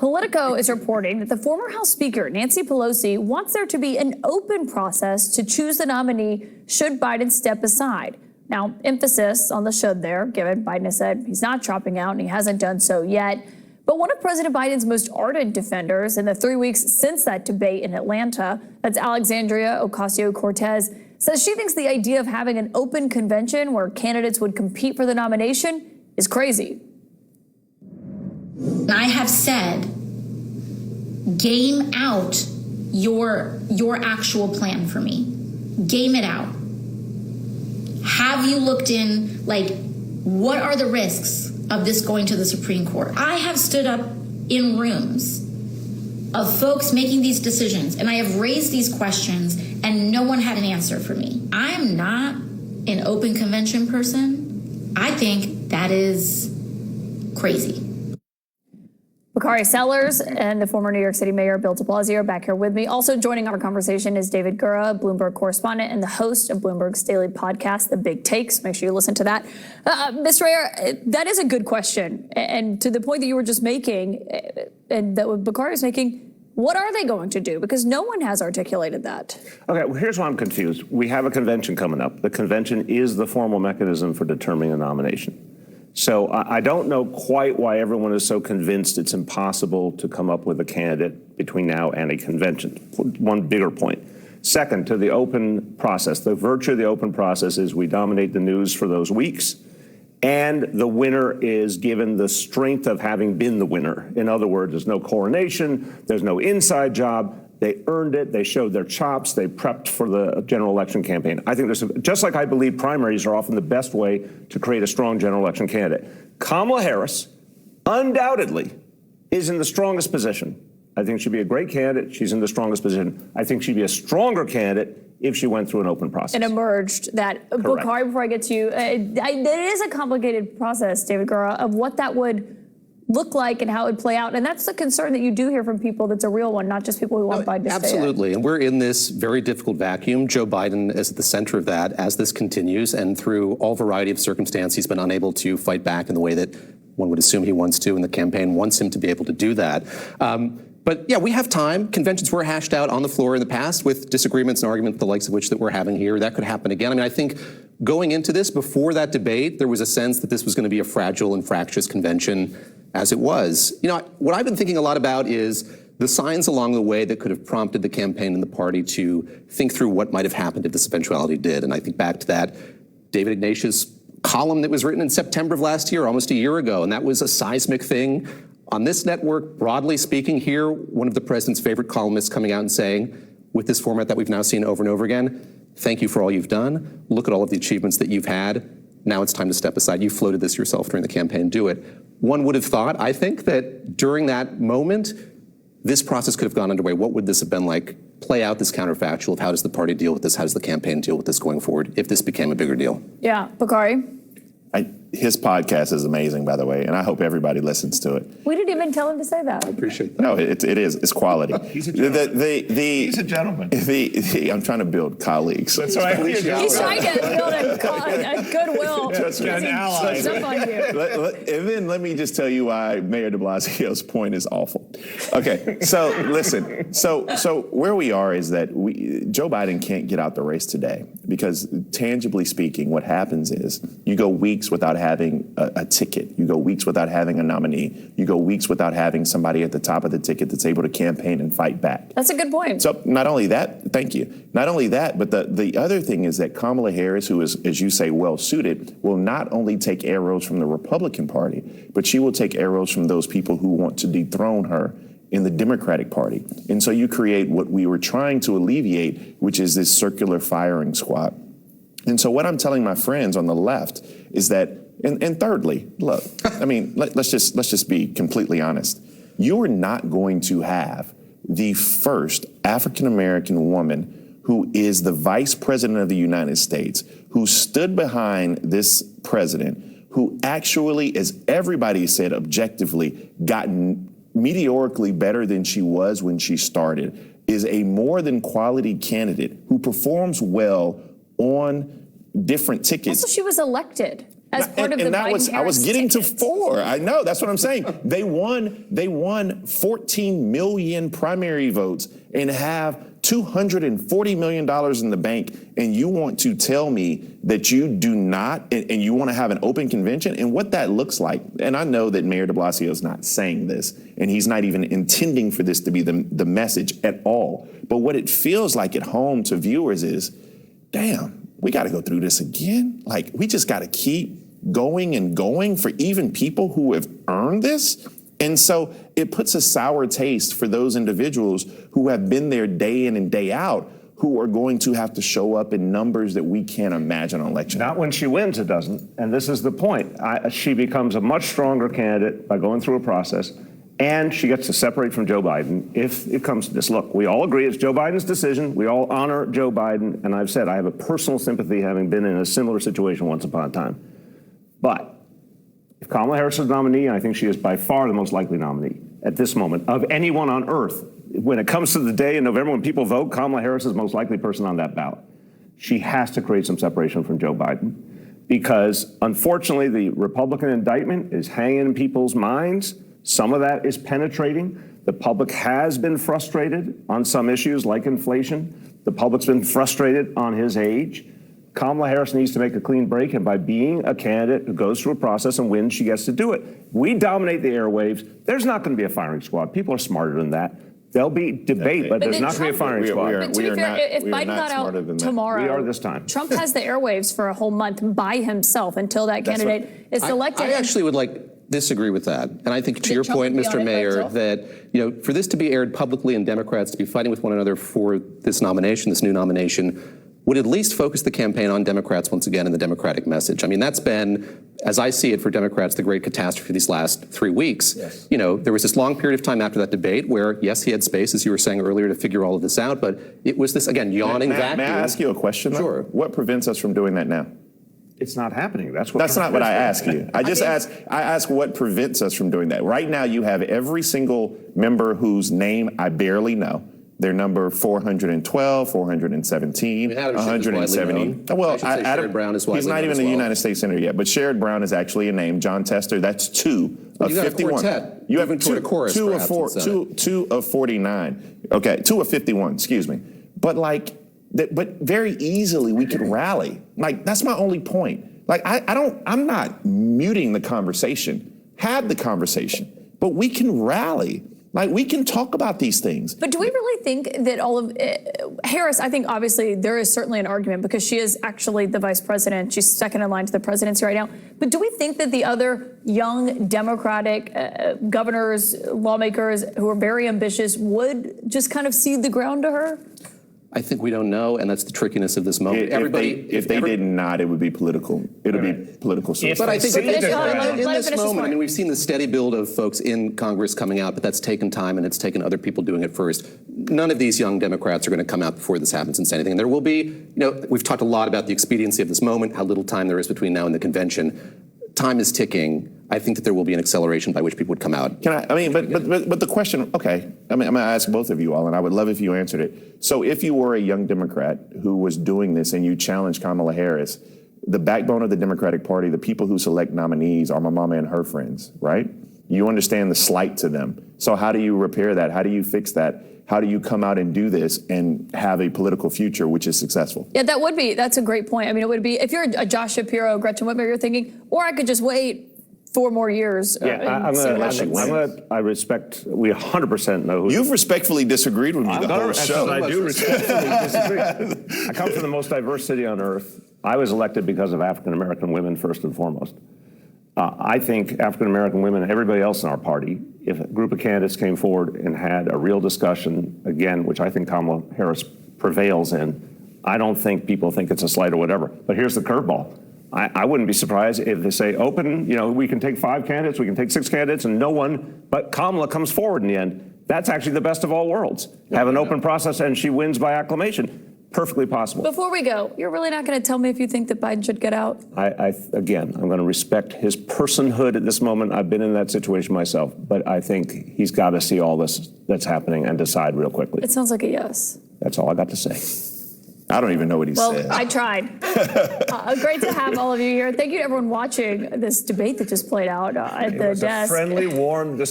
Politico is reporting that the former House Speaker, Nancy Pelosi, wants there to be an open process to choose the nominee should Biden step aside. Now, emphasis on the should there, given Biden has said he's not dropping out and he hasn't done so yet. But one of President Biden's most ardent defenders in the 3 weeks since that debate in Atlanta, that's Alexandria Ocasio-Cortez, says she thinks the idea of having an open convention where candidates would compete for the nomination is crazy. I have said, game out your actual plan for me. Game it out. Have you looked in, what are the risks of this going to the Supreme Court? I have stood up in rooms of folks making these decisions, and I have raised these questions, and no one had an answer for me. I'm not an open convention person. I think that is crazy. Bakari Sellers and the former New York City Mayor Bill de Blasio are back here with me. Also joining our conversation is David Gura, Bloomberg correspondent and the host of Bloomberg's daily podcast, The Big Takes. Make sure you listen to that. Mr. Mayor, that is a good question. And to the point that you were just making, and that Bakari is making, what are they going to do? Because no one has articulated that. Okay, well, here's why I'm confused. We have a convention coming up. The convention is the formal mechanism for determining a nomination. So I don't know quite why everyone is so convinced it's impossible to come up with a candidate between now and a convention. One bigger point. Second, to the open process. The virtue of the open process is we dominate the news for those weeks, and the winner is given the strength of having been the winner. In other words, there's no coronation, there's no inside job. They earned it. They showed their chops. They prepped for the general election campaign. I think just like I believe primaries are often the best way to create a strong general election candidate. Kamala Harris undoubtedly is in the strongest position. I think she'd be a great candidate. She's in the strongest position. I think she'd be a stronger candidate if she went through an open process. And emerged that. Bakari, before I get to you, it is a complicated process, David Gura, of what that would look like and how it would play out. And that's the concern that you do hear from people. That's a real one, not just people who want Biden to stay. Absolutely. And we're in this very difficult vacuum. Joe Biden is at the center of that as this continues. And through all variety of circumstance, he's been unable to fight back in the way that one would assume he wants to, and the campaign wants him to be able to do that. But yeah, we have time. Conventions were hashed out on the floor in the past with disagreements and arguments the likes of which that we're having here. That could happen again. I mean, I think going into this, before that debate, there was a sense that this was going to be a fragile and fractious convention, as it was. You know, what I've been thinking a lot about is the signs along the way that could have prompted the campaign and the party to think through what might have happened if this eventuality did. And I think back to that David Ignatius column that was written in September of last year, almost a year ago. And that was a seismic thing. On this network, broadly speaking, here, one of the president's favorite columnists coming out and saying, with this format that we've now seen over and over again, thank you for all you've done. Look at all of the achievements that you've had. Now it's time to step aside. You floated this yourself during the campaign. Do it. One would have thought, I think, that during that moment, this process could have gone underway. What would this have been like? Play out this counterfactual of how does the party deal with this? How does the campaign deal with this going forward if this became a bigger deal? Yeah. Bakari? His podcast is amazing, by the way, and I hope everybody listens to it. We didn't even tell him to say that. I appreciate that. No, it is. It's quality. He's a gentleman. He's a gentleman. I'm trying to build colleagues. That's right. He's trying to build a goodwill. Just an ally. And then let me just tell you why Mayor de Blasio's point is awful. Okay, so listen. So where we are is that Joe Biden can't get out the race today because, tangibly speaking, what happens is you go weeks without having a ticket. You go weeks without having a nominee. You go weeks without having somebody at the top of the ticket that's able to campaign and fight back. That's a good point. So not only that, thank you. Not only that, but the other thing is that Kamala Harris, who is, as you say, well-suited, will not only take arrows from the Republican Party, but she will take arrows from those people who want to dethrone her in the Democratic Party. And so you create what we were trying to alleviate, which is this circular firing squad. And so what I'm telling my friends on the left is that, and thirdly, look, I mean, let's just be completely honest. You are not going to have the first African-American woman who is the vice president of the United States, who stood behind this president, who actually, as everybody said objectively, gotten meteorically better than she was when she started, is a more than quality candidate who performs well on different tickets. Also, she was elected as part of the and that was I was Biden-Harris getting to ticket. 4. I know, that's what I'm saying. They won 14 million primary votes and have $240 million in the bank, and you want to tell me that you do not, and you want to have an open convention, and what that looks like. And I know that Mayor de Blasio is not saying this, and he's not even intending for this to be the message at all. But what it feels like at home to viewers is, damn, we got to go through this again. Like, we just got to keep going and going for even people who have earned this. And so it puts a sour taste for those individuals who have been there day in and day out, who are going to have to show up in numbers that we can't imagine on election day. Not when she wins, it doesn't. And this is the point. She becomes a much stronger candidate by going through a process, and she gets to separate from Joe Biden if it comes to this. Look, we all agree it's Joe Biden's decision. We all honor Joe Biden. And I've said I have a personal sympathy having been in a similar situation once upon a time. But if Kamala Harris is the nominee, I think she is by far the most likely nominee at this moment of anyone on earth. When it comes to the day in November when people vote, Kamala Harris is the most likely person on that ballot. She has to create some separation from Joe Biden because, unfortunately, the Republican indictment is hanging in people's minds. Some of that is penetrating. The public has been frustrated on some issues like inflation. The public's been frustrated on his age. Kamala Harris needs to make a clean break, and by being a candidate who goes through a process and wins, she gets to do it. We dominate the airwaves. There's not going to be a firing squad. People are smarter than that. There'll be debate, but there's not going to be a firing squad. But to be fair, if Biden got out tomorrow, we are this time. Trump has the airwaves for a whole month by himself until that candidate is selected. I actually would disagree with that. And I think to your Trump point, would be on Mr. it by Mayor, himself? that, for this to be aired publicly and Democrats to be fighting with one another for this nomination, this new nomination, would at least focus the campaign on Democrats once again and the Democratic message. I mean, that's been, as I see it for Democrats, the great catastrophe these last 3 weeks. Yes. There was this long period of time after that debate where, yes, he had space, as you were saying earlier, to figure all of this out, but it was this, again, yawning vacuum. May I ask you a question? Sure. What prevents us from doing that now? It's not happening. That's not what I ask you. I ask what prevents us from doing that. Right now, you have every single member whose name I barely know. They're number 412, 417, Adam Schiff is widely 170. known. Well, I should say Adam Sherrod Brown is he's widely not known even as a well. United States Senator yet, but Sherrod Brown is actually a name. John Tester, that's 2 of you got a 51. quartet. You have Moving toward a chorus, two of perhaps, four, in the Senate. two of 49. Okay, 2 of 51. Excuse me. But but very easily we could rally. That's my only point. I'm not muting the conversation. Have the conversation, but we can rally. We can talk about these things. But do we really think that all of Harris, I think obviously there is certainly an argument because she is actually the vice president. She's second in line to the presidency right now. But do we think that the other young Democratic governors, lawmakers who are very ambitious would just kind of cede the ground to her? I think we don't know, and that's the trickiness of this moment. If they did not, it would be political. It would be political suicide. But I think in this finish moment, point. we've seen the steady build of folks in Congress coming out, but that's taken time, and it's taken other people doing it first. None of these young Democrats are going to come out before this happens and say anything. And there will be, we've talked a lot about the expediency of this moment, how little time there is between now and the convention. Time is ticking. I think that there will be an acceleration by which people would come out. But the question, okay, I'm going to ask both of you all, and I would love if you answered it. So if you were a young Democrat who was doing this and you challenged Kamala Harris, the backbone of the Democratic Party, the people who select nominees are my mama and her friends, right? You understand the slight to them. So how do you repair that? How do you fix that? How do you come out and do this and have a political future which is successful? Yeah, that's a great point. I mean, it would be, if you're a Josh Shapiro, Gretchen Whitmer, you're thinking, or I could just wait 4 more years. Yeah, I respect, we 100% know who. You've respectfully disagreed with me the whole show. I do respectfully disagree. I come from the most diverse city on earth. I was elected because of African-American women, first and foremost. I think African-American women and everybody else in our party, if a group of candidates came forward and had a real discussion, again, which I think Kamala Harris prevails in, I don't think people think it's a slight or whatever. But here's the curveball. I wouldn't be surprised if they say open, we can take 5 candidates, we can take 6 candidates, and no one but Kamala comes forward in the end. That's actually the best of all worlds. Have an open process and she wins by acclamation. Perfectly possible. Before we go, you're really not going to tell me if you think that Biden should get out? Again, I'm going to respect his personhood at this moment. I've been in that situation myself, but I think he's got to see all this that's happening and decide real quickly. It sounds like a yes. That's all I got to say. I don't even know what he Well, said. I tried. Great to have all of you here. Thank you to everyone watching this debate that just played out at the It was a desk. friendly, warm discussion.